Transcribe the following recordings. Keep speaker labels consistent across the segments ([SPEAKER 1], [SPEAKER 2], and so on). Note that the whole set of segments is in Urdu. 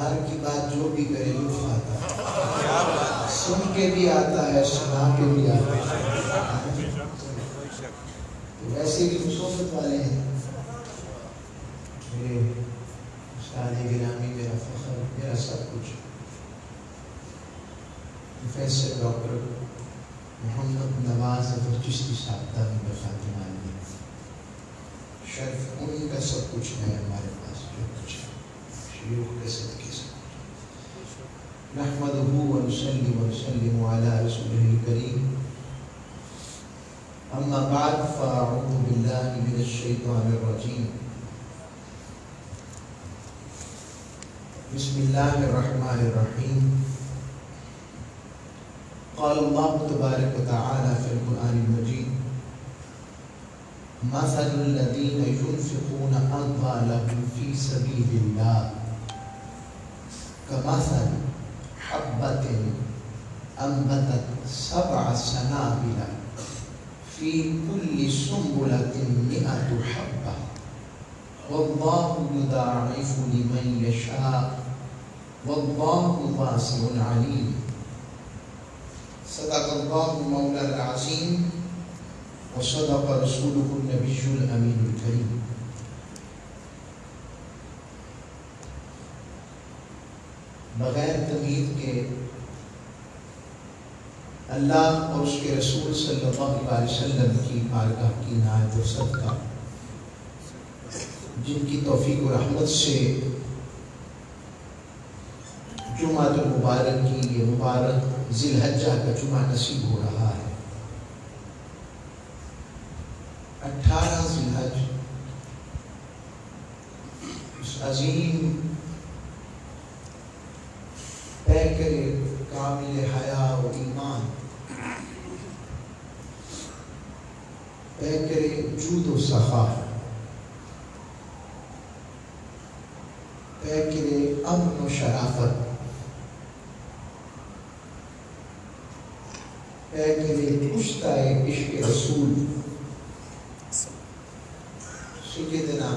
[SPEAKER 1] باہر کی بات جو بھی کرے لطف آتا ہے، سن کے بھی آتا ہے، سنا کے بھی آتا ہے۔ تو ویسے بھی صحبت والے ہیں میرے استاد گرامی، میرا فخر، میرا سب کچھ، پروفیسر ڈاکٹر محمد نواز ظفر چشتی صاحب دامت برکاتہ عالیہ، شرف انہی کا سب کچھ ہے ہمارے پاس، جو کچھ ہے شیوخ کے صدقے سے۔ نحمدہ ونصلی ونسلم علی رسولہ الکریم، اما بعد فاعوذ باللہ من الشیطان الرجیم، بسم اللہ الرحمن الرحیم۔ قال اللہ تبارک و تعالی فی القرآن المجید، مثل الذین ينفقون اموالهم فی سبیل اللہ کمثل حبۃ انبتت سبع سنابل فی کل سنبلۃ مئۃ حبۃ واللہ یضاعف لمن یشاء واللہ واسع علیم۔ صدق اللہ مولانا العظیم وصدق رسولہ النبی الامین الکریم۔ بغیر تمہید کے اللہ اور اس کے رسول صلی اللہ علیہ وسلم کی بارگاہ کی عنایت و صدقہ، جن کی توفیق و رحمت سے جمعہ المبارک کی یہ مبارک ذی الحجہ کا جمعہ نصیب ہو رہا ہے۔ 18 ذی الحج، اس عظیم پیکر کامل حیا و ایمان، پیکر جود و سخا، پیکر امن و شرافت، پیکر کشتہ عشق رسول سیدنا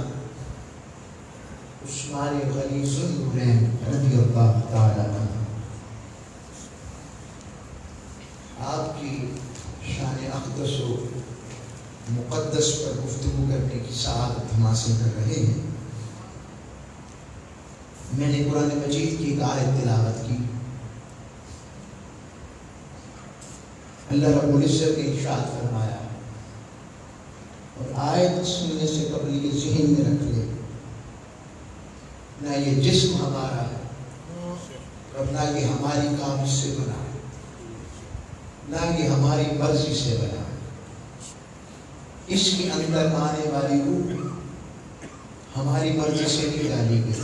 [SPEAKER 1] عثمان غنی ذوالنورین رضی اللہ تعالی عنہ، آپ کی شان اقدس و مقدس پر گفتگو کرنے کی سعادت ہم حاصل کر رہے ہیں۔ میں نے قرآن مجید کی ایک آیت تلاوت کی، اللہ رب العزت نے ارشاد فرمایا، اور آیت سننے سے قبل یہ ذہن میں رکھ لے، نہ یہ جسم ہمارا ہے اور نہ یہ ہماری کاوش سے بنا ہے، نہ یہ ہماری مرضی سے بنا ہے۔ اس کے اندر آنے والی روح ہماری مرضی سے نہیں ڈالی گئی،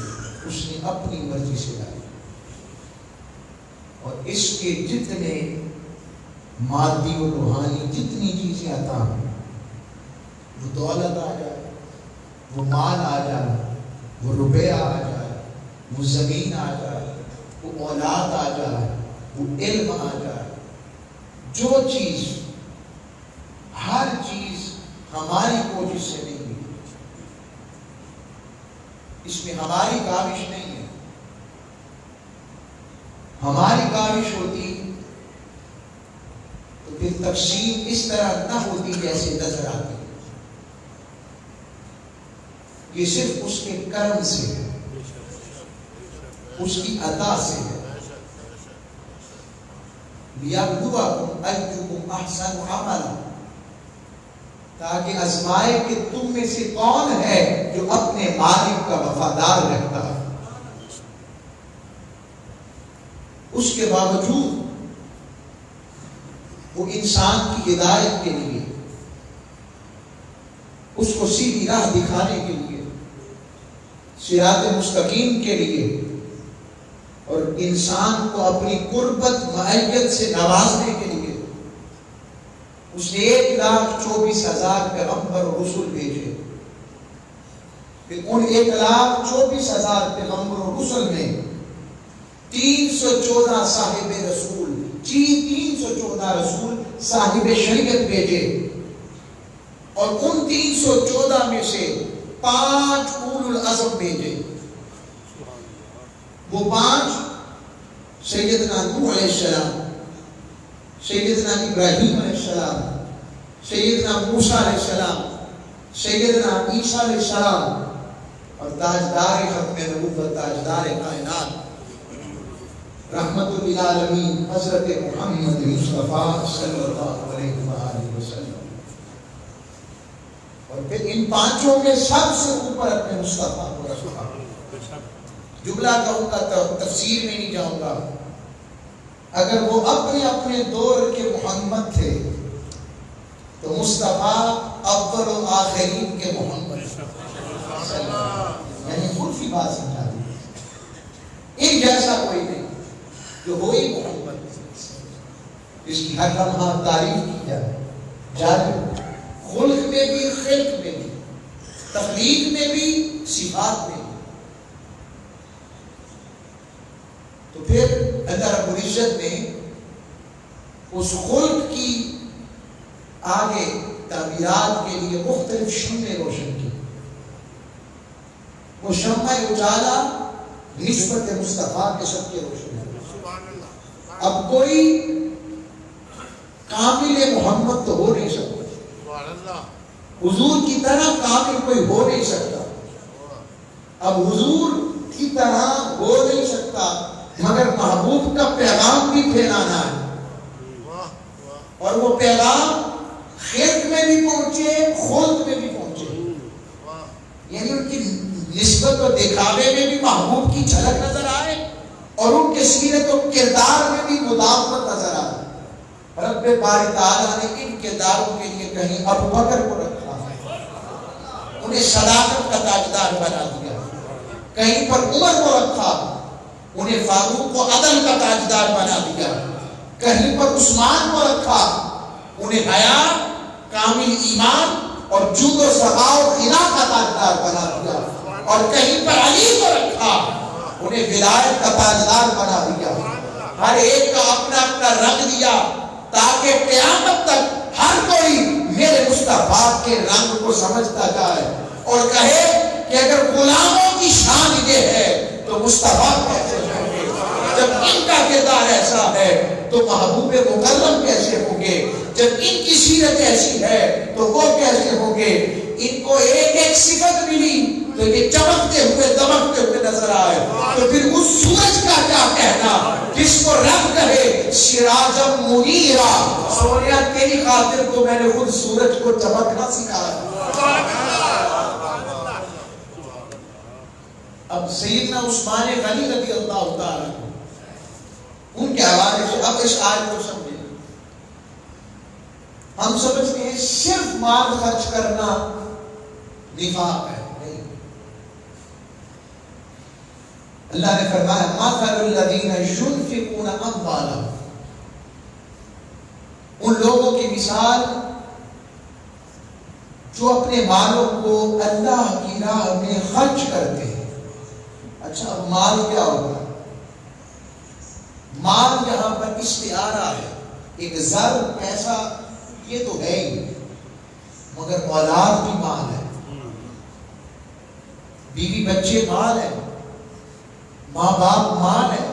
[SPEAKER 1] اس نے اپنی مرضی سے ڈالی، اور اس کے جتنے مادی و روحانی جتنی چیزیں عطا ہیں، وہ دولت آ جائے، وہ مال آ جائے، وہ روپیہ آ جائے، وہ زمین آ جائے، وہ اولاد آ جائے، وہ علم آ جائے، جو چیز، ہر چیز ہماری کوشش سے نہیں ہوئی، اس میں ہماری کاوش نہیں ہے۔ ہماری کاوش ہوتی تو پھر تقسیم اس طرح نہ ہوتی جیسے نظر آتی، یہ صرف اس کے کرم سے ہے، اس کی عطا سے ہے۔ لِيَبْلُوَكُمْ أَيُّكُمْ أَحْسَنُ عَمَلًا، تاکہ آزمائے کہ تم میں سے کون ہے جو اپنے مالک کا وفادار رہتا ہے۔ اس کے باوجود وہ انسان کی ہدایت کے لیے، اس کو سیدھی راہ دکھانے کے لیے، صراط مستقیم کے لیے، اور انسان کو اپنی قربت معیت سے نوازنے کے لیے اس نے 1,24,000 پیغمبر اور رسول بھیجے۔ پھر ان 1,24,000 پیغمبر اور رسول میں 314 صاحب رسول، 314 رسول صاحب شریعت بھیجے، اور ان 314 میں سے 5 اولو العزم بھیجے۔ وہ 5 سیدنا نوح علیہ السلام، سیدنا ابراہیم علیہ السلام، سیدنا موسیٰ علیہ السلام، سیدنا عیسیٰ علیہ السلام، اور تاجدار ختم نبوت، تاجدار کائنات، رحمت للعالمین حضرت محمد مصطفیٰ صلی اللہ علیہ وآلہ وسلم۔ اور پھر ان 5 میں سب سے اوپر اپنے مصطفیٰ کو رکھا۔ جملہ کہوں گا تو تفسیر میں نہیں جاؤں گا، اگر وہ اپنے اپنے دور کے محمد تھے تو مصطفیٰ اول و آخرین کے محمد، یعنی خود کی بات سمجھا دی، ان جیسا کوئی نہیں جو ہوئی محمد، اس کی ہر لمحہ تعریف کی جائے، جاری خلق میں بھی، خلق میں بھی، تخلیق میں بھی، صفات میں بھی۔ تو پھر اللہ رب العزت نے اس خلق کی آگے تعبیرات کے لیے مختلف شمعیں روشن کی۔ وہ شمع اجالا نسبت مصطفیٰ کے سب کے روشن ہے۔ اب کوئی کامل محمد تو ہو نہیں سکتا، حضور کی طرح کامل کوئی ہو نہیں سکتا، اب حضور کی طرح ہو نہیں سکتا، مگر محبوب کا پیغام بھی پھیلانا ہے، اور وہ پیغام خلق میں بھی پہنچے، خلق میں بھی پہنچے، یعنی ان کی نسبت و دکھاوے میں بھی محبوب کی جھلک نظر آئے، اور ان کے سیرت و کردار میں بھی مداومت نظر آئے۔ رب باری تعالیٰ نے ان کرداروں کے لیے کہیں ابو بکر کو رکھا، انہیں صداقت کا تاجدار بنا دیا، کہیں پر عمر کو رکھا، انہیں فاروق کو عدل کا تاجدار بنا دیا، کہیں پر عثمان کو رکھا، انہیں حیا، کامل ایمان اور جود و سخا و غنا کا تاجدار بنا دیا، اور کہیں پر علی کو رکھا، انہیں ولایت کا تاجدار بنا دیا۔ ہر ایک کا اپنا اپنا رنگ دیا، تاکہ قیامت تک ہر کوئی میرے مصطفیٰ کے رنگ کو سمجھتا جائے اور کہے کہ اگر غلاموں کی شان یہ ہے تو مصطفیٰ کیسے ہوں گے؟ جب ان کا کردار ایسا ہے تو محبوب مکرم کیسے ہوں گے؟ جب ان کی سیرت ایسی ہے تو وہ کیسے ہوں گے؟ ان کو ایک ایک صفت ملی تو یہ چمکتے ہوئے دمکتے ہوئے نظر آئے، تو پھر اس سورج کا کیا کہنا جس کو رب کہے سراجم منیرا، سونیا تیری خاطر تو میں نے خود سورج کو چمکنا سکھایا۔ اب سیدنا عثمان غنی رضی اللہ تعالیٰ ان کے حوالے سے اب اس آیت کو سمجھیں۔ ہم سمجھتے ہیں صرف مال خرچ کرنا نفاق ہے، نہیں۔ اللہ نے فرمایا مثل الذین ينفقون اموالهم، ان لوگوں کی مثال جو اپنے مالوں کو اللہ کی راہ میں خرچ کرتے ہیں۔ اچھا اب مال کیا ہوگا؟ مال یہاں پر استعارہ ہے، ایک زر پیسہ یہ تو ہے ہی، مگر اولاد بھی مال ہے، بیوی بچے مال ہے، ماں باپ مال ہے،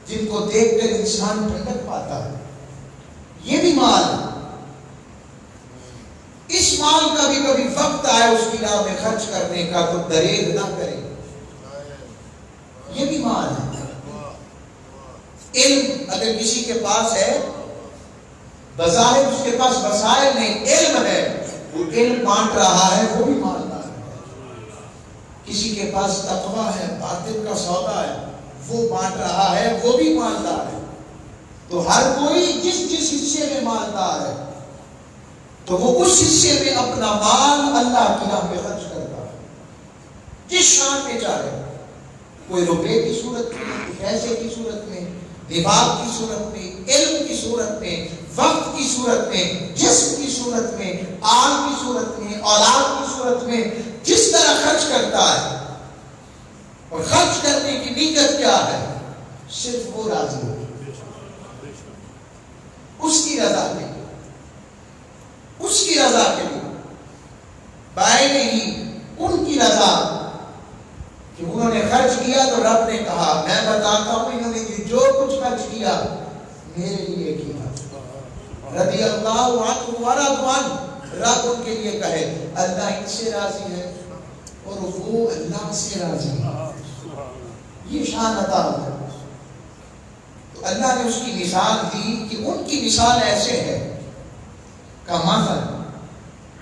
[SPEAKER 1] جن کو دیکھ کر انسان ٹھنڈک پاتا ہے، یہ بھی مال ہے۔ اس مال کا بھی کبھی وقت آئے اس کی راہ میں خرچ کرنے کا تو دریغ نہ کرے، یہ بھی مال ہے۔ علم اگر کسی کے پاس ہے، بظاہر اس کے پاس وسائل نہیں، علم ہے، وہ علم بانٹ رہا ہے، وہ بھی مالدار ہے۔ کسی کے پاس تقویٰ ہے، باطن کا سودا ہے، وہ بانٹ رہا ہے، وہ بھی مالدار ہے۔ تو ہر کوئی جس جس حصے میں مالدار ہے تو وہ اس حصے میں اپنا مال اللہ کی راہ میں خرچ کرتا ہے، جس شان میں چاہے، کوئی روپے کی صورت میں، کوئی پیسے کی صورت میں، دماغ کی صورت میں، علم کی صورت میں، وقت کی صورت میں، جسم کی صورت میں، آل کی صورت میں، اولاد کی صورت میں، جس طرح خرچ کرتا ہے۔ اور خرچ کرنے کی نیت کیا ہے؟ صرف وہ راضی ہو، اس کی رضا کے لیے، اس کی رضا کے لیے، بائے نہیں ان کی رضا کہ انہوں نے خرچ کیا تو رب نے کہا میں بتاتا ہوں انہوں نے جو کچھ خرچ کیا میرے لیے کیا، رضی اللہ عنہ ورضوا عنہ، رب ان کے لیے کہے اللہ ان سے راضی ہے اور وہ اللہ سے راضی ہے، یہ شان عطا ہے۔ تو اللہ نے اس کی مثال دی کہ ان کی مثال ایسے ہے کمثل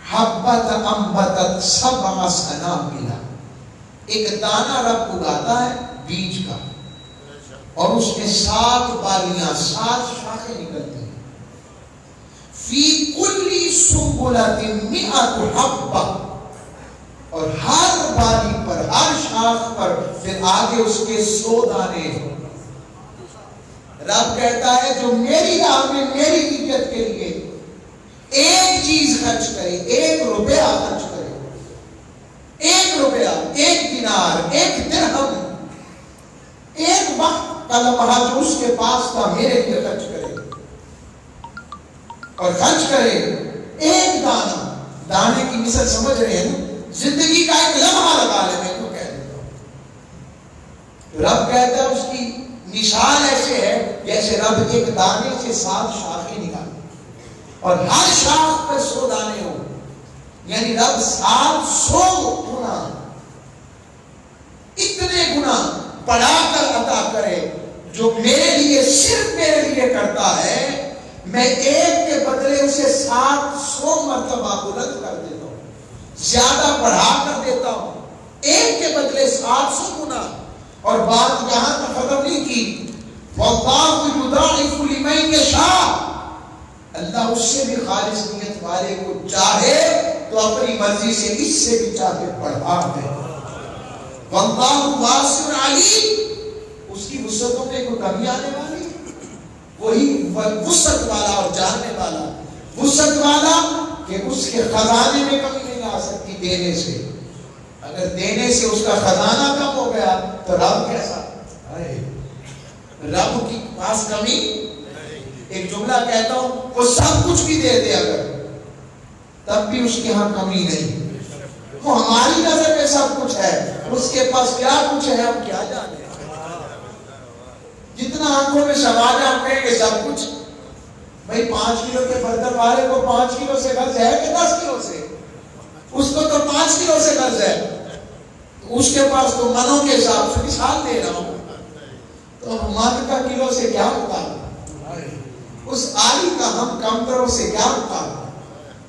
[SPEAKER 1] حبۃ انبتت سبع سنابل، ایک دانہ رب اگاتا ہے بیج کا اور اس میں 7 بالیاں 7 شاخیں نکلتی ہیں، فی کل سنبلۃ مئۃ حبۃ، اور ہر بالی پر ہر شاخ پر پھر آگے اس کے 100 دانے۔ رب کہتا ہے جو میری راہ میں میری عزت کے لیے ایک چیز خرچ کرے، 1 روپیہ خرچ کرے، 1 روپیہ، 1 دینار، 1 درہم، 1 وقت کا لمحہ جو اس کے پاس تھا میرے لیے خرچ کرے، اور خرچ کرے 1 دانہ، دانے کی مثال سمجھ رہے ہیں نا، زندگی کا ایک لمحہ لگا لے، میں تو کہہ دیتا ہوں۔ رب کہتا ہے اس کی مثال ایسے ہے جیسے رب ایک دانے سے 7 شاخیں نکالے اور ہر شاخ پر 100 دانے ہو، یعنی رب 700 گنا، اتنے گنا بڑھا کر عطا کرے جو میرے لیے صرف میرے لیے کرتا ہے، میں 1 کے بدلے اسے 700 مرتبہ بلند کر دیتا ہوں، زیادہ بڑھا کر دیتا ہوں، 1 کے بدلے 700 گنا۔ اور بات یہاں تک ختم نہیں کی، وَاللَّهُ يُضَاعِفُ لِمَن يَشَاءُ، اللہ اس سے بھی خالص نیت والے کو چاہے تو اپنی مرضی سے اس سے بھی چاہے بڑھا دے۔ وَاللَّهُ وَاسِعٌ عَلِيمٌ، اس کی وسعتوں میں کوئی کمی آنے والی، وہی وسعت والا اور جاننے والا، وسعت والا کہ اس کے خزانے میں کمی نہیں آ سکتی دینے سے، اگر دینے سے اس کا خزانہ کم ہو گیا تو رب کیسا ہے؟ رب کی پاس کمی، ایک جملہ کہتا ہوں، وہ سب کچھ بھی دے دے اگر تب بھی اس کے ہاں کمی نہیں، وہ ہماری نظر میں سب کچھ ہے، اس کے پاس کیا کچھ ہے ہم کیا جانے، جتنا آنکھوں میں سوال ہے ہم کہیں کہ سب کچھ، بھئی 5 کلو کے برتن والے کو 5 کلو سے قرض ہے کہ 10 کلو سے، اس کو تو 5 کلو سے قرض ہے، اس کے پاس تو منوں کے حساب سے مثال دے رہا ہوں، تو من کا کلو سے کیا مقابلہ، اس عالی کا ہم کمتروں سے کیا مقابلہ،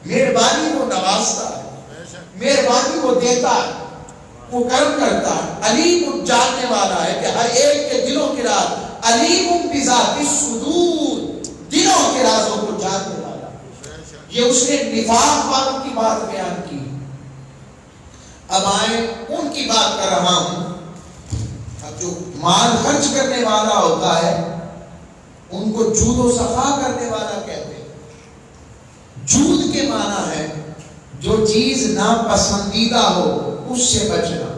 [SPEAKER 1] مہربانی وہ نوازتا ہے، مہربانی وہ دیتا ہے، وہ کرم کرتا ہے، علیم جاننے والا ہے کہ ہر ایک کے دلوں کی راز، علیم بذات الصدور، دلوں کے رازوں کو جاننے والا، یہ اس نے نفاق والوں کی بات بیان کی۔ اب آئیں ان کی بات کر رہا ہوں، اب جو مال خرچ کرنے والا ہوتا ہے ان کو جود و صفا کرنے والا کہتے ہیں۔ جود کے معنی ہے جو چیز ناپسندیدہ ہو اس سے بچنا،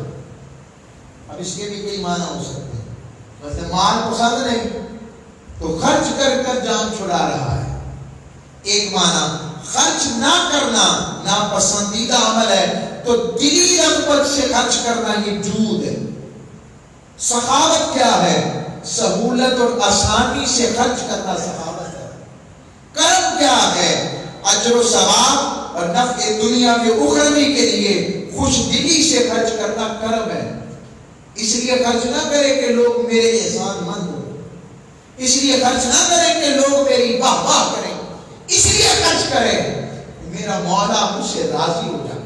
[SPEAKER 1] اب اس کے بھی کئی معنی ہو سکتے ہیں، ویسے مال پسند نہیں تو خرچ کر کر جان چھڑا رہا ہے، ایک معنی خرچ نہ کرنا ناپسندیدہ عمل ہے تو دلی رغبت سے خرچ کرنا یہ جود ہے۔ سخاوت کیا ہے؟ سہولت اور آسانی سے خرچ کرنا سخاوت ہے۔ کرم کیا ہے؟ اجر و ثواب اور نفع دنیا میں اخروی کے لیے خوش دلی سے خرچ کرنا کرم ہے۔ اس لیے خرچ نہ کرے کہ لوگ میرے احسان مند ہو، اس لیے خرچ نہ کرے کہ لوگ میری واہ واہ کریں، اس لیے خرچ کرے میرا مولا مجھ سے راضی ہو جائے۔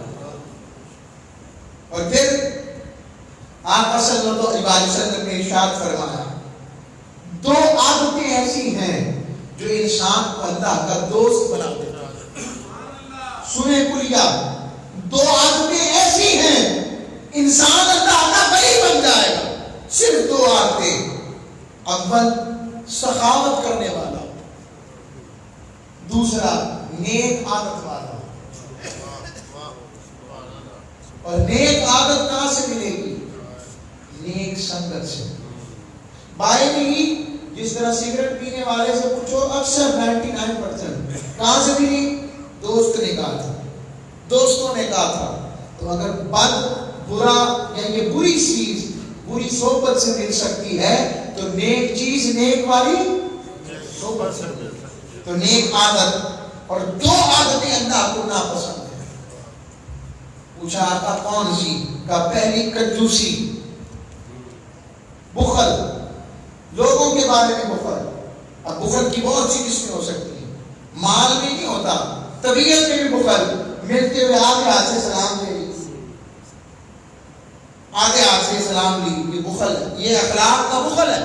[SPEAKER 1] اور پھر آقا صلی اللہ علیہ وسلم نے ارشاد فرمایا 2 عادتیں ایسی ہیں جو انسان کو اللہ کا دوست بنا دیتا ہے۔ سنیں کلیا، 2 عادتیں ایسی ہیں انسان اللہ کا بھائی بن جائے گا، صرف 2 عادتیں، اول سخاوت کرنے والا، دوسرا نیک عادت والا۔ اور نیک عادت کہاں سے ملے گی؟ نیک سنگت سے۔ بائی نہیں، جس طرح سگریٹ پینے والے سے پوچھو اکثر 99% کہاں سے ملی؟ دوست نے کہا تھا، دوستوں نے کہا تھا۔ تو اگر بد برا یا یہ بری چیز بری صحبت سے مل سکتی ہے تو نیک چیز نیک والی صحبت سے مل سکتی ہے. تو نیک عادت اور دو عادتیں اللہ کو ناپسند ہے. پوچھا آقا کون سی؟ کا پہلی کنجوسی، بخل، لوگوں کے بارے میں بخل. اب بخل کی بہت سی قسمیں ہو سکتی ہیں. مال میں نہیں ہوتا، طبیعت میں بھی بخل. ملتے ہوئے آگے ہاتھ سے سلام لے لی، آگے ہاتھ سے سلام لی، یہ بخل ہے. یہ اخلاق کا بخل ہے.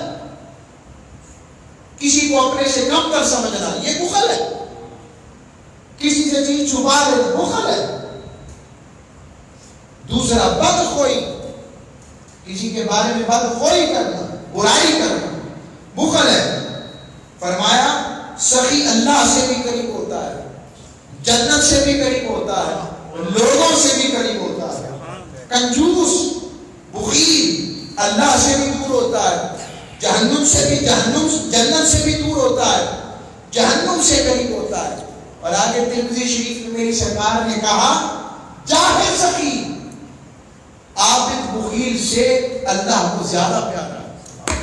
[SPEAKER 1] کسی کو اپنے سے کم تر سمجھنا یہ بخل ہے. کسی سے چیز چھپا لینا بخل ہے. دوسرا بدخوئی، کسی کے بارے میں بدخوئی کرنا، برائی کرنا بخل ہے. فرمایا سخی اللہ سے بھی قریب ہوتا ہے، جنت سے بھی قریب ہوتا ہے، لوگوں سے بھی قریب ہوتا ہے. کنجوس بخیل اللہ سے بھی دور ہوتا ہے، جہنم سے بھی جنت سے بھی دور ہوتا ہے، جہنم سے قریب ہوتا ہے. اور آگے ترمذی شریف میں میری سرکار نے کہا جاہل سخی عابد بخیل سے اللہ کو زیادہ پیارا ہے.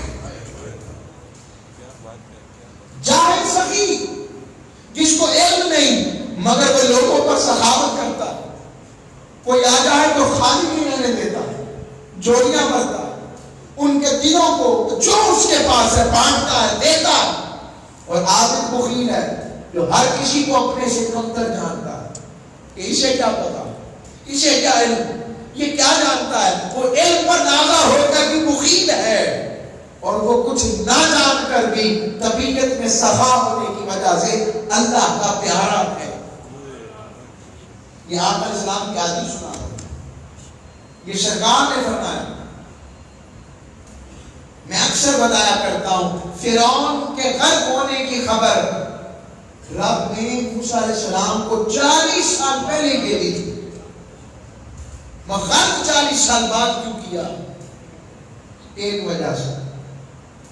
[SPEAKER 1] جاہل سخی جس کو علم نہیں مگر وہ لوگوں پر سخاوت کرتا ہے. کوئی آ جائے تو خالی نہیں رہنے دیتا، جوڑیاں بھرتا ہے. ان کے دلوں کو جو اس کے پاس ہے بانٹتا ہے، دیتا ہے. اور عابد بخیل ہے جو ہر کسی کو اپنے سے کمتر جانتا ہے کہ اسے کیا پتا، اسے کیا علم، یہ کیا جانتا ہے. وہ علم پر نازا ہو کر بھی بخیل ہے اور وہ کچھ نہ جان کر بھی طبیعت میں سخا ہونے کی وجہ سے اللہ کا پیارا ہے. یہ آقا اسلام کی حدیث سنا، یہ سرکار نے فرمایا. میں اکثر بتایا کرتا ہوں فرعون کے غرق ہونے کی خبر رب نے موسیٰ علیہ السلام کو 40 سال پہلے دے دی تھی. غرق 40 سال بعد کیوں کیا؟ ایک وجہ سے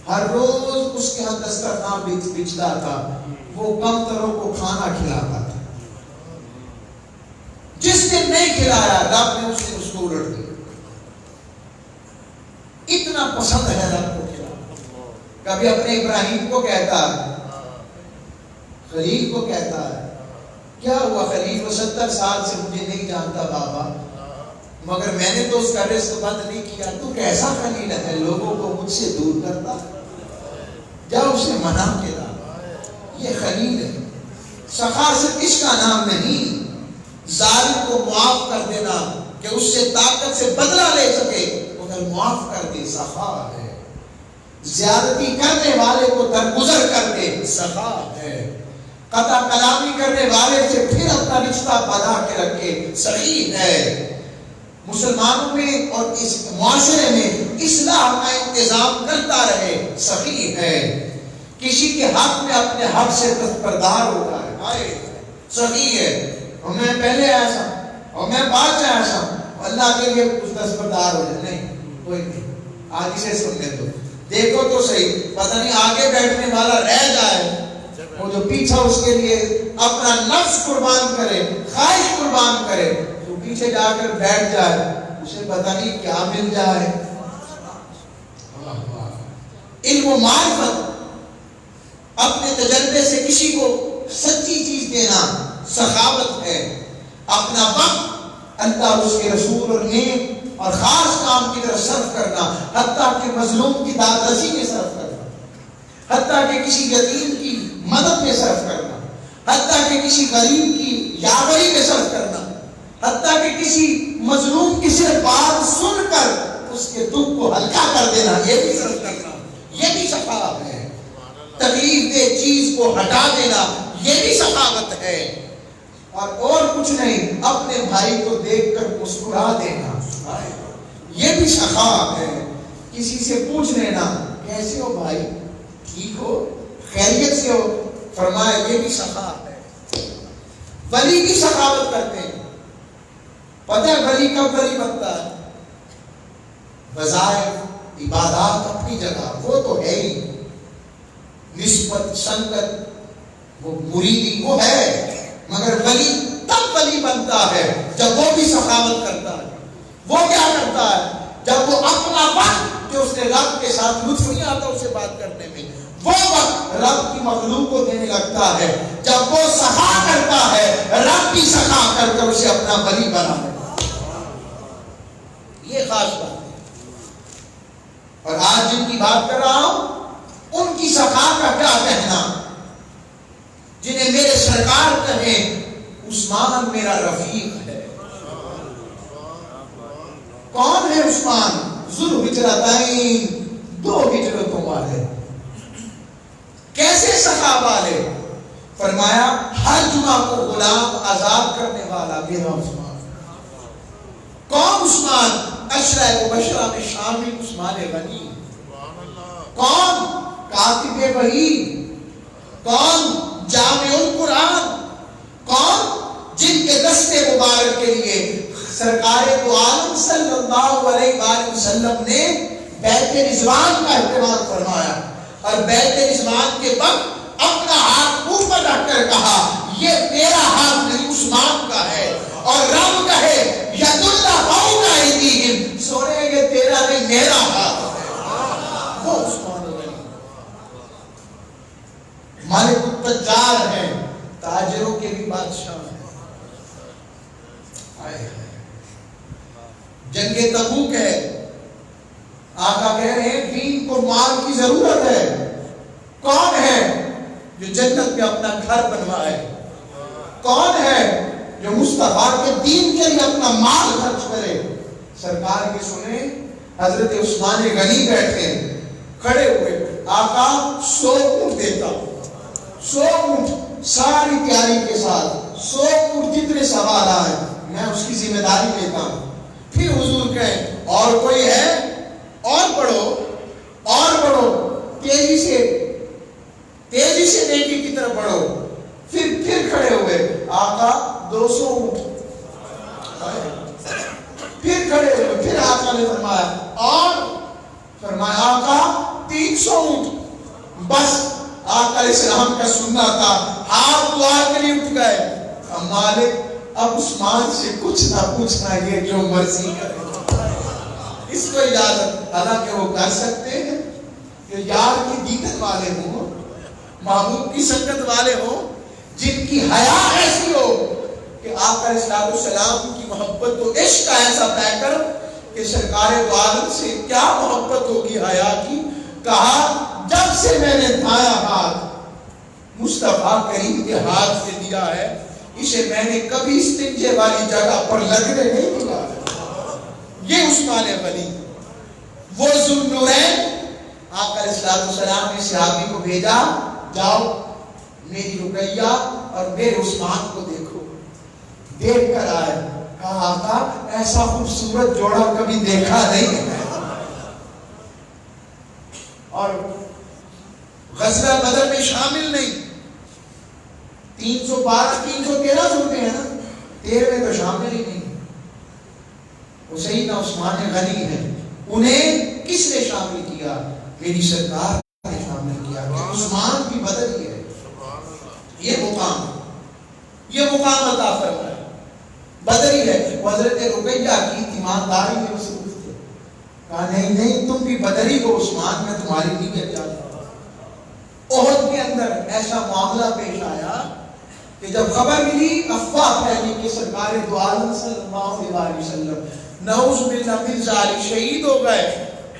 [SPEAKER 1] ہر روز اس کے ہاں دسترخوان بچھتا تھا، وہ کمتروں کو کھانا کھلاتا تھا. جس دن نہیں کھلایا رب نے اس کو الٹ دیا. اتنا پسند ہے رب کو کھلانا. کبھی اپنے ابراہیم کو کہتا ہے، خلیل کو کہتا ہے کیا ہوا خلیل، وہ 70 سال سے مجھے نہیں جانتا بابا، مگر میں نے تو اس کا رزق بند نہیں کیا. تو کیسا خلیل ہے، لوگوں کو مجھ سے دور کرتا. جا اسے منع کیا. یہ خلیل ہے. سخا صرف اس کا نام نہیں، ظالم کو معاف کر دینا کہ اس سے طاقت سے بدلہ لے سکے مگر معاف کر دے سخا ہے. زیادتی کرنے والے کو درگزر کر دے سخا ہے. قطع کلامی کرنے والے سے پھر اپنا رشتہ بنا کے رکھے سخی ہے. مسلمانوں میں اور اس معاشرے میں اصلاح کا انتظام کرتا رہے سخی ہے. کسی کے حق میں اپنے حق سے دستبردار ہوتا ہے سخی ہے. اور میں پہلے آیا تھا اور میں بعد میں آیا تھا، اللہ کے لیے کچھ دستبردار ہو جائے نہیں، کوئی نہیں. آج اسے سننے دو، دیکھو تو صحیح، پتہ نہیں آگے بیٹھنے والا رہ جائے، وہ جو پیچھا اس کے لیے اپنا نفس قربان کرے، خواہش قربان کرے، تو پیچھے جا کر بیٹھ جائے، اسے پتہ نہیں کیا مل جائے. علم و معرفت، اپنے تجربے سے کسی کو سچی چیز دینا سخاوت ہے. اپنا وقت اللہ اس کے رسول اور نیک اور خاص کام کی طرف صرف کرنا، حتیٰ کہ مظلوم کی دادرسی میں صرف کرنا، حتیٰ کہ کسی یتیم کی مدد میں صرف کرنا، حتیٰ کہ کسی غریب کی یاوری میں صرف کرنا، حتیٰ کہ کسی مظلوم کی صرف بات سن کر اس کے دکھ کو ہلکا کر دینا، یہ بھی صرف کرنا، یہ بھی سخاوت ہے. تکلیف دہ چیز کو ہٹا دینا یہ بھی سخاوت ہے. اور کچھ نہیں، اپنے بھائی کو دیکھ کر مسکرا دینا یہ بھی سخاوت ہے. کسی سے پوچھ لینا کیسے ہو بھائی، ٹھیک ہو، خیریت سے ہو، فرمایا یہ بھی سخاوت ہے. ولی بھی سخاوت کرتے ہیں. پتہ ہے ولی کب ولی بنتا ہے؟ وظائف عبادات اپنی جگہ وہ تو ہے ہی، نسبت سنگت وہ مریدی وہ ہے، مگر ولی تب ولی بنتا ہے جب وہ بھی سخاوت کرتا ہے. وہ کیا کرتا ہے؟ جب وہ اپنا وقت جو اس نے رب کے ساتھ لطف نہیں آتا اسے بات کرنے میں، وہ وقت رب کی مخلوق کو دینے لگتا ہے. جب وہ سخا کرتا ہے رب کی سخا کر کر اسے اپنا ولی بنا دیتا ہے. یہ خاص بات ہے. اور آج جن کی بات کر رہا ہوں ان کی سخا کا کیا کہنا، جنہیں میرے سرکار کہیں عثمان میرا رفیق ہے. کون ہے عثمان؟ ذو الحجرتین، 2 ہجرتوں والے. کیسے سخا والے؟ فرمایا ہر جمعہ کو غلام آزاد کرنے والا میرا عثمان. کون عثمان؟ عشرہ مبشرہ میں شامل عثمان غنی. کون؟ کاتب وحی. کون؟ جامع القرآن. کون؟ جن کے دستے مبارک کے لیے سرکار دو عالم صلی اللہ علیہ وآلہ وسلم نے بیت رضوان کا اہتمام فرمایا، اور بیت رضوان کے وقت اپنا ہاتھ اوپر رکھ کر کہا یہ میرا ہاتھ نہیں عثمان کا ہے. اور رب کہے ید اللہ فوق ایدیہم، سونے یہ تیرا نہیں میرا ہاتھ ہے. وہ عثمان غنی مالک التجار ہے، تاجروں کے بھی بادشاہ ہیں. جنگ تبوک ہے، آقا کہہ رہے ہیں دین کو مال کی ضرورت ہے. کون ہے جو جنت میں اپنا گھر بنوائے؟ کون ہے جو مصطفیٰ کے دین کے لیے اپنا مال خرچ کرے؟ سرکار کے سنیں حضرت عثمان غنی بیٹھے کھڑے ہوئے، آقا 100 اونٹ دیتا، 100 اونٹ ساری تیاری کے ساتھ، 100 اونٹ جتنے سوال آئے میں اس کی ذمہ داری لیتا ہوں. پھر حضور کہیں اور کوئی ہے؟ اور بڑھو، تیزی سے نیکی کی طرف بڑھو. پھر کھڑے ہوئے، آقا 200 اونٹ. پھر کھڑے ہوئے، پھر آقا نے فرمایا آقا 300 اونٹ. بس آقا علیہ السلام کا سننا تھا، ہاتھ دعا کے لیے اٹھ گئے. مالک اب عثمان سے کچھ نہ پوچھنا، یہ جو مرضی کرے. اس کو اجازت، حالانکہ وہ کر سکتے ہیں کہ یار کی دیدن والے ہوں، محبوب کی سنگت والے ہوں، جن کی حیا ایسی ہو کہ آقا علیہ السلام کی محبت و عشق کا ایسا طے کر کہ سرکار دو عالم سے کیا محبت ہوگی حیا کی. کہا جب سے میں نے دھایا ہاتھ مصطفیٰ کریم کے ہاتھ سے دیا ہے، اسے میں نے کبھی استنجے والی جگہ پر لگنے نہیں دیا. یہ عثمان غنی، وہ ذو النورین. آقا علیہ السلام نے صحابی کو بھیجا، جاؤ میری رقیہ اور میرے عثمان کو دیکھو. دیکھ کر آئے، کہا آقا ایسا خوبصورت جوڑا کبھی دیکھا نہیں ہے. اور غزوہ بدر میں شامل نہیں. 313 سنتے ہیں نا، 13 میں تو شامل ہی نہیں. وہ سیدنا عثمان غنی ہے. انہیں کس نے شامل کیا؟ میری سرکار نے شامل کیا کہ عثمان بھی بدری ہے. یہ مقام عطا فرمایا، بدری ہے. حضرت رقیہ کی ایمانداری میں مصروف تھے. کہا نہیں تم بھی بدری ہو عثمان، میں تمہاری نیت جانتا ہوں. احد کے اندر ایسا معاملہ پیش آیا کہ جب خبر ملی، افواہ پھیلی کہ سرکار دو عالم صلی اللہ علیہ وسلم نعوذ باللہ مرزا علی شہید ہو گئے،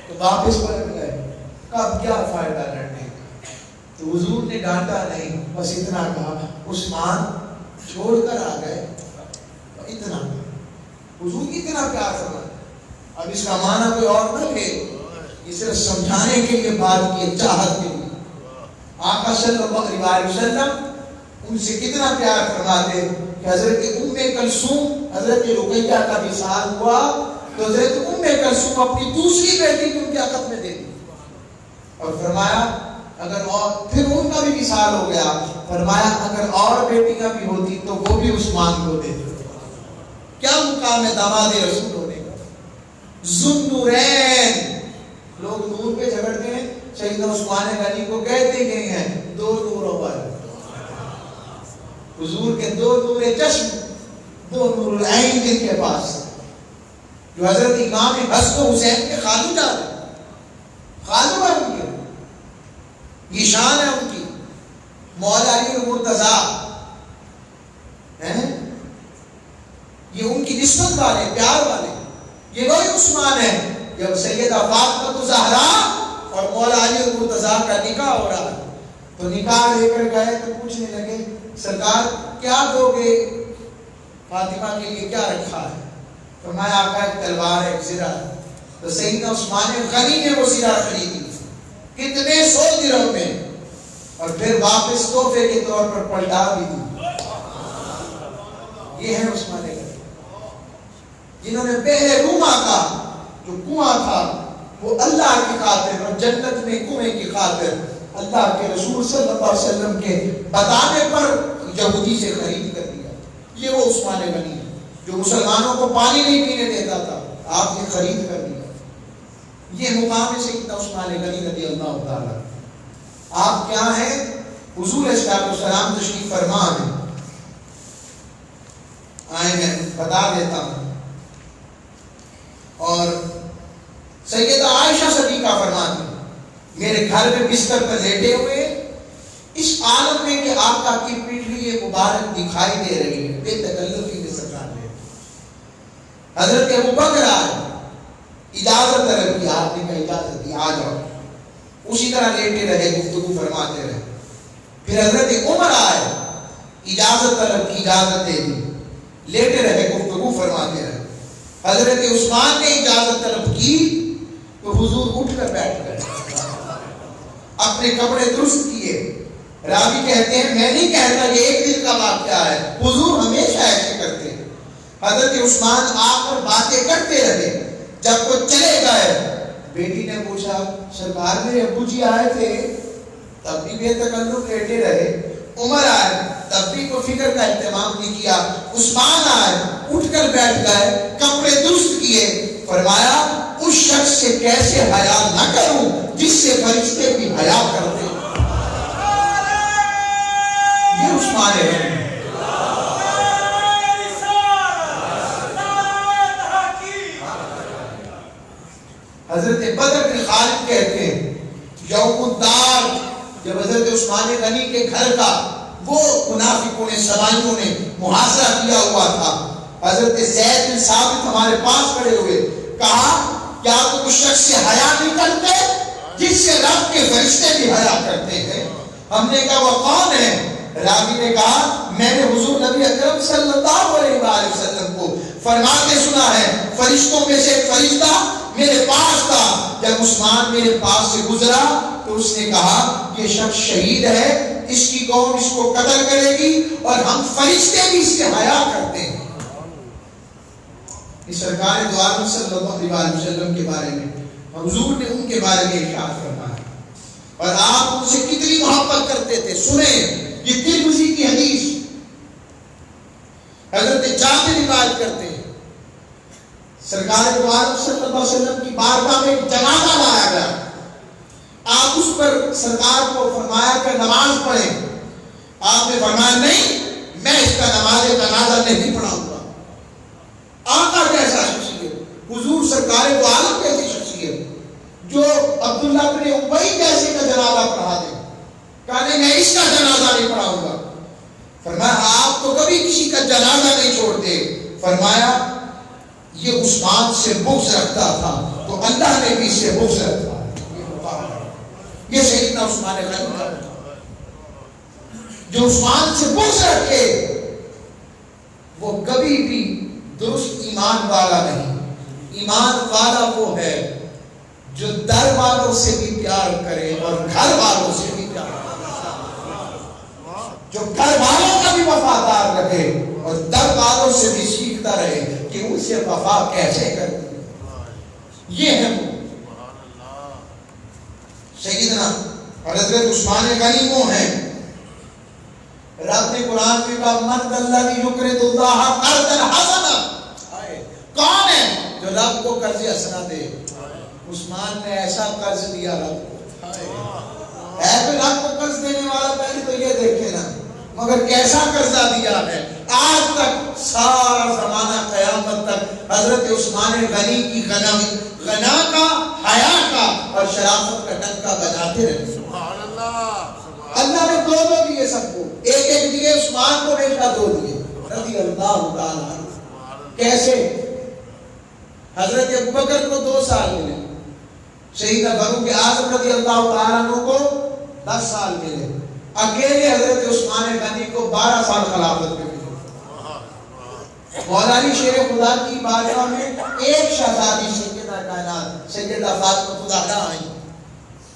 [SPEAKER 1] تو واپس پلٹ گئے. کب کیا فائدہ لڑنے کا؟ تو حضور نے ڈانٹا نہیں، بس اتنا کہا عثمان چھوڑ کر آ گئے. اتنا حضور اتنا پیار فرمایا. اب اس کا معنی کوئی اور نہ لے، یہ صرف سمجھانے کے لیے بات کی، چاہت کے لیے. آقا صلی اللہ علیہ وسلم ان سے کتنا پیار فرماتے کہ حضرت کلثوم، حضرت رقیہ کا وصال ہوا تو حضرت کلثوم اپنی دوسری بیٹی کو ان کے عقد میں دے دی. اور فرمایا اگر اور پھر ان کا بھی وصال ہو گیا، فرمایا اگر اور بیٹیاں بھی ہوتی تو وہ بھی عثمان کو دے دی. کیا مقام ہے داماد رسول ہونے کا. ذو النورین. لوگ نور پہ جھگڑتے ہیں، سیدنا عثمان غنی کو کہتے گئے ہیں 2 نوروں والے. حضور کے 2 نور چشم، 2 نور العین جن کے پاس. جو حضرت امام حسن و حسین کے خالو جا رہے ہیں، خالو ہے ان کے، یہ شان ہے ان کی، مولا علی المرتضیٰ ہیں، یہ ان کی نسبت والے، پیار والے، یہ وہی عثمان ہے جب سیدہ فاطمہ زہرا اور مولا علی المرتضیٰ کا نکاح ہو رہا ہے تو نکاح لے کر گئے تو پوچھنے لگے سرکار کیا دو گے فاطمہ کے لیے، کیا رکھا ہے؟ فرمایا آقا ایک تلوار ہے، ایک زرہ ہے۔ تو سیدنا عثمان غنی نے وہ زرہ خریدی کتنے 100 درہم میں، اور پھر واپس تحفے کے طور پر پلٹا بھی دی۔ یہ ہے عثمان غنی جنہوں نے پہلے روما کا جو کنواں تھا وہ اللہ کی خاطر اور جنت میں کنویں کی خاطر اللہ کے رسول صلی اللہ علیہ وسلم کے بتانے پر یہودی سے خرید کر دیا۔ یہ وہ عثمان غنی ہے جو مسلمانوں کو پانی نہیں پینے دیتا تھا، آپ نے خرید کر دیا۔ یہ مقام ہے سیدنا عثمان غنی رضی اللہ تعالیٰ۔ آپ کیا ہیں؟ حضور صلی اللہ علیہ وسلم تشریف فرما ہے، آئے میں بتا دیتا ہوں۔ اور سیدہ عائشہ صدیقہ فرماتی میرے گھر میں بستر پر لیٹے ہوئے اس عالم میں کہ آقا کی پیٹھی یہ مبارک دکھائی دے رہی ہے، بے تکلفی میں سرکار نے حضرت ابوبکر آئے، اجازت طلب کی، آپ نے کہا اجازت دی، آ جاؤ، اسی طرح لیٹے رہے، گفتگو فرماتے رہے۔ پھر حضرت عمر آئے، اجازت طلب کی، اجازت دے دی، لیٹے رہے، گفتگو فرماتے رہے۔ حضرت عثمان نے اجازت طلب کی تو حضور اٹھ کر بیٹھ گئے، اپنے کپڑے درست کیے۔ راوی کہتے ہیں میں نہیں کہتا یہ ایک دن کا واقعہ ہے، حضور ہمیشہ ایسے کرتے ہیں۔ حضرت عثمان آ کر باتیں کرتے رہے، جب وہ چلے گئے بیٹی نے پوچھا سرکار میرے ابو جی آئے تھے تب بھی بے تکلف لیٹے رہے، عمر آئے تب بھی کوئی فکر کا اہتمام نہیں کیا، عثمان آئے اٹھ کر بیٹھ گئے، کپڑے درست کیے۔ فرمایا اس شخص سے کیسے حیا نہ کروں جس سے فرشتے بھی حیا کرتے۔ یہ عثمان ہے۔ حضرت بدر بن خالد کہتے ہیں یوم الدار جب حضرت عثمان غنی کے گھر کا وہ منافقوں نے سوائیوں نے محاصرہ کیا ہوا تھا، حضرت زید بن ثابت ہمارے پاس کھڑے ہوئے، کہا کیا تم اس شخص سے حیا نہیں کرتے جس سے رب کے فرشتے بھی حیا کرتے ہیں؟ ہم نے کہا وہ کون ہے؟ راوی نے کہا میں نے حضور نبی اکرم صلی اللہ علیہ وآلہ وسلم کو فرماتے سنا ہے فرشتوں میں سے فرشتہ میرے پاس تھا، جب عثمان میرے پاس سے گزرا تو اس نے کہا یہ شخص شہید ہے، اس کی قوم اس کو قتل کرے گی اور ہم فرشتے بھی اس سے حیا کرتے ہیں۔ اس سرکار دو عالم صلی اللہ علیہ وسلم کے بارے میں حضور نے ان کے بارے میں ارشاد فرمایا اور آپ ان سے کتنی محبت کرتے تھے۔ سنیں یہ ترمذی کی حدیث، حضرت جابر روایت کرتے ہیں سرکار دو عالم صلی اللہ علیہ وسلم کی بارگاہ میں ایک جنازہ لایا گیا، آپ اس پر سرکار کو فرمایا کہ نماز پڑھیں، آپ نے فرمایا نہیں میں اس کا نماز جنازہ نہیں پڑھاؤں گا۔ آقا کیسا شخصیت، حضور سرکار دو عالم کیسی شخصیت جو عبداللہ بن ابی کیسے کا جنازہ پڑھا دے، کہا نہیں میں اس کا جنازہ نہیں پڑھاؤں گا۔ فرمایا آپ تو کبھی کسی کا جنازہ نہیں چھوڑتے، فرمایا یہ عثمان سے بغض رکھتا تھا تو اللہ نے بھی اس سے بغض رکھا۔ یہ سیدنا عثمان غنی کا جو عثمان سے بغض رکھے وہ کبھی بھی درست ایمان والا نہیں۔ ایمان والا وہ ہے جو در والوں سے بھی پیار کرے اور گھر والوں سے بھی پیار کرے، جو گھر والوں کا بھی وفادار رہے اور در والوں سے بھی سیکھتا رہے کہ ان سے وفا کیسے کرتی ہے۔ یہ ہے وہ سیدنا حضرت عثمان غنی وہ ہیں۔ رب نے قرآن میں کہا من الذی یقرض اللہ قرضا حسنا، کون ہے جو رب کو قرض حسنا دے؟ عثمان نے ایسا قرض دیا رب کو، ہے تو رب کو قرض دینے والا پہلے تو یہ دیکھے نا، مگر کیسا قرضہ دیا ہے۔ آج تک سارا زمانہ قیامت تک حضرت عثمان غنی کی غنا کا، حیا کا اور شرافت کا ڈنکا بجاتے رہے.
[SPEAKER 2] سبحان اللہ.
[SPEAKER 1] اللہ نے دو دیے سب کو، ایک ایک دیے، عثمان کو بیٹا 2 دیے رضی اللہ تعالیٰ عنہ. کیسے؟ حضرت ابوبکر کو 2 سال ملے، شہید فاروق اعظم رضی اللہ تعالیٰ عنہ کو 10 سال ملے، اکیلے حضرت عثمان غنی کو 12 سال خلافت میں ملے. مولانا شیر خدا کی بارگاہ میں ایک شہزادی سیدہ کائنات سیدہ فاطمہ الزہرا آئی.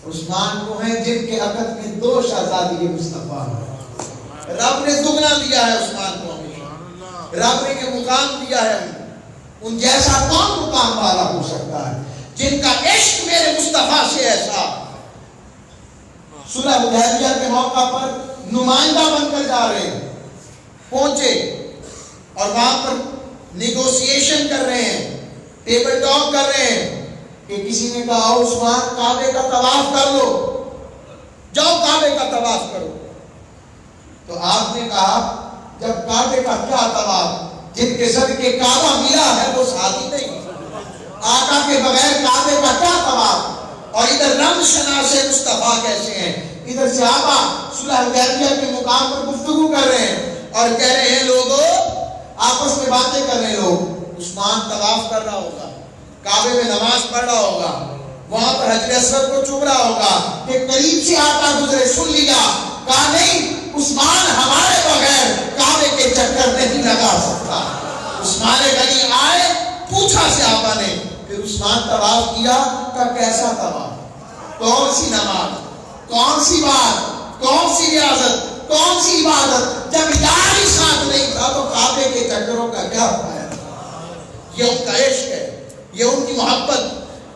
[SPEAKER 1] عثمان کو ہیں جن کے عقد میں 2 شہزادی مصطفیٰ ہیں. رب نے دگنا دیا ہے عثمان کو ہمیشہ، رب نے یہ مقام دیا ہے. ان جیسا کون مقام والا ہو سکتا ہے جن کا عشق میرے مصطفیٰ سے ایسا. صلح حدیبیہ کے موقع پر نمائندہ بن کر جا رہے ہیں، پہنچے اور وہاں پر نیگوسیشن کر رہے ہیں، ٹیبل ٹاک کر رہے ہیں کہ کسی نے کہا عثمان کعبے کا طواف کر لو، جاؤ کعبے کا طواف کرو. تو آپ نے کہا جب کعبے کا کیا طواف، جن کے صدقے کعبہ ملا ہے وہ ساتھی نہیں، آقا کے بغیر کعبے کا کیا طواف. اور ادھر رمز شناس مصطفیٰ کیسے ہیں، ادھر صحابہ صلح حدیبیہ کے مقام پر گفتگو کر رہے ہیں اور کہہ رہے ہیں لوگوں آپس میں باتیں کر رہے ہیں. لوگ عثمان طواف کر رہا ہوگا، کعبے میں نماز پڑھ رہا ہوگا، وہاں پر حجر اسود کو چوم رہا ہوگا کہ قریب سے آقا گزرے، سن لیا، کہا نہیں عثمان ہمارے بغیر کعبے کے چکر نہیں لگا سکتا. عثمان غنی آئے، پوچھا صحابہ نے، پھر عثمان طواف کیا. کا کیسا طواف، کون سی نماز، کون سی بات، کون سی ریاضت، کون سی عبادت، جب یار ہی ساتھ نہیں تھا تو کعبے کے چکروں کا کیا فائدہ. یہ ان کا عشق ہے، یہ ان کی محبت.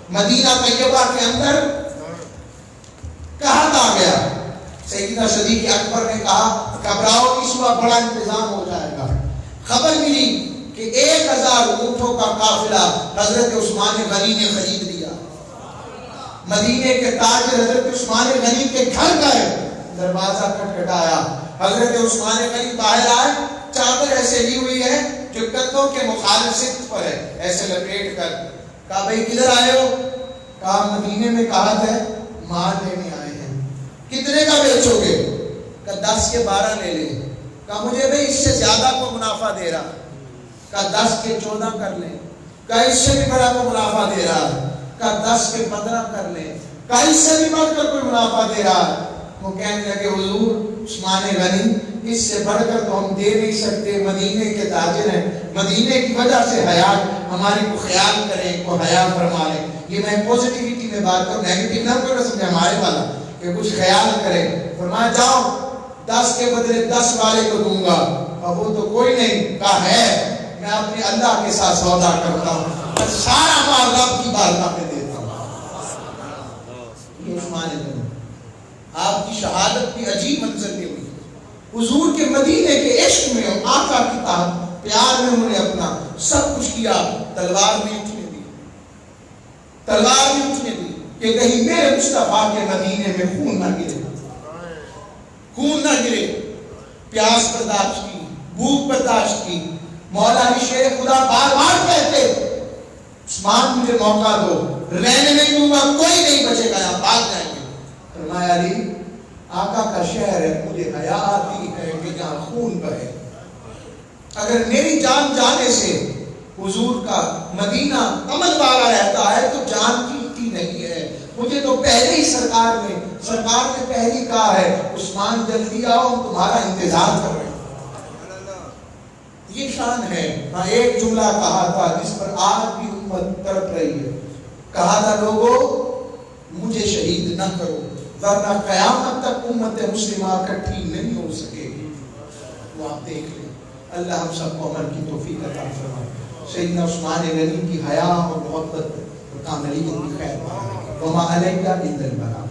[SPEAKER 1] مدینہ طیبہ کے اندر کہا آ گیا، سیدنا صدیق اکبر نے کہا گھبراؤ اس وقت بڑا انتظام ہو جائے گا. خبر ملی کہ 1000 اونٹوں کا قافلہ حضرت عثمان غنی نے خرید لیا. مدینے کے تاجر حضرت عثمان غنی کے گھر گئے، دروازہ کھٹکھٹایا، حضرت عثمان غنی باہر آئے. چادر ایسے لی ہوئی ہے جو کندھوں کے مخالف سمت پر ہے، ایسے لپیٹ کر. کہا بھئی کدھر آئے ہو؟ کہا مدینے میں کہا ہے مال لینے آئے ہیں. کتنے کا بیچو گے؟ کہا 10 کے 12 لے لیں. کہا مجھے بھئی اس سے زیادہ کو منافع دے رہا. کہا 10 کے 14 کر لیں. کہا اس سے بھی بڑا کو منافع دے رہا. کہا 10 کے 15 کر لیں. کہا اس سے بھی بڑھ کر کوئی منافع دے رہا. وہ کہنے لگے حضور عثمان غنی اس سے بڑھ کر تو ہم دے نہیں سکتے، مدینے کے تاجر ہیں، مدینے کی وجہ سے حیا ہماری کو خیال کریں، کو حیا فرما لیں. یہ میں پوزیٹیوٹی میں بات کروں، نیگیٹو نہ کرو سمجھے ہمارے والا کہ کچھ خیال کریں. فرمایا جاؤ 10 کے بدلے 10 والے کو دوں گا. اب وہ تو کوئی نہیں. کہا ہے میں اپنے اللہ کے ساتھ سودا کرتا ہوں، میں سارا مال رب کی بارگاہ میں دیتا ہوں. یہ عثمان غنی آپ کی شہادت بھی عجیب منظر میں ہوئی. حضور کے مدینے کے عشق میں، آقا کی پیار میں انہوں نے اپنا سب کچھ کیا. تلوار نہیں اٹھنے دی، تلوار نہیں اٹھنے دی کہ کہیں میرے مصطفیٰ کے مدینے میں خون نہ گرے، خون نہ گرے. پیاس برداشت کی، بھوک برداشت کی. مولا علی شیر خدا بار بار کہتے عثمان مجھے موقع دو، رہنے نہیں دوں گا، کوئی نہیں بچے گا، یہاں بھاگ جائیں گے. فرمایا علی آقا کا شہر ہے، مجھے حیا آتی ہے کہ جہاں خون بہے. اگر میری جان جانے سے حضور کا مدینہ امن والا رہتا ہے تو جان قیمتی نہیں ہے. مجھے تو پہلے ہی سرکار نے پہلی کہا ہے عثمان جلدی آؤ، ہم تمہارا انتظار کر رہے ہیں. یہ شان ہے. ہاں ایک جملہ کہا تھا جس پر آج بھی امت تڑپ رہی ہے. کہا تھا لوگوں مجھے شہید نہ کرو ورنہ قیامت تک امت مسلمہ اکٹھی نہیں ہو سکے گی. وہ آپ دیکھ لیں. اللہ ہم سب کو عمل کی توفیق عطا فرمائے. سیدنا عثمان غنی کی حیا اور محبت اور کاملیت کی خیر وما علیہ الا البلاغ.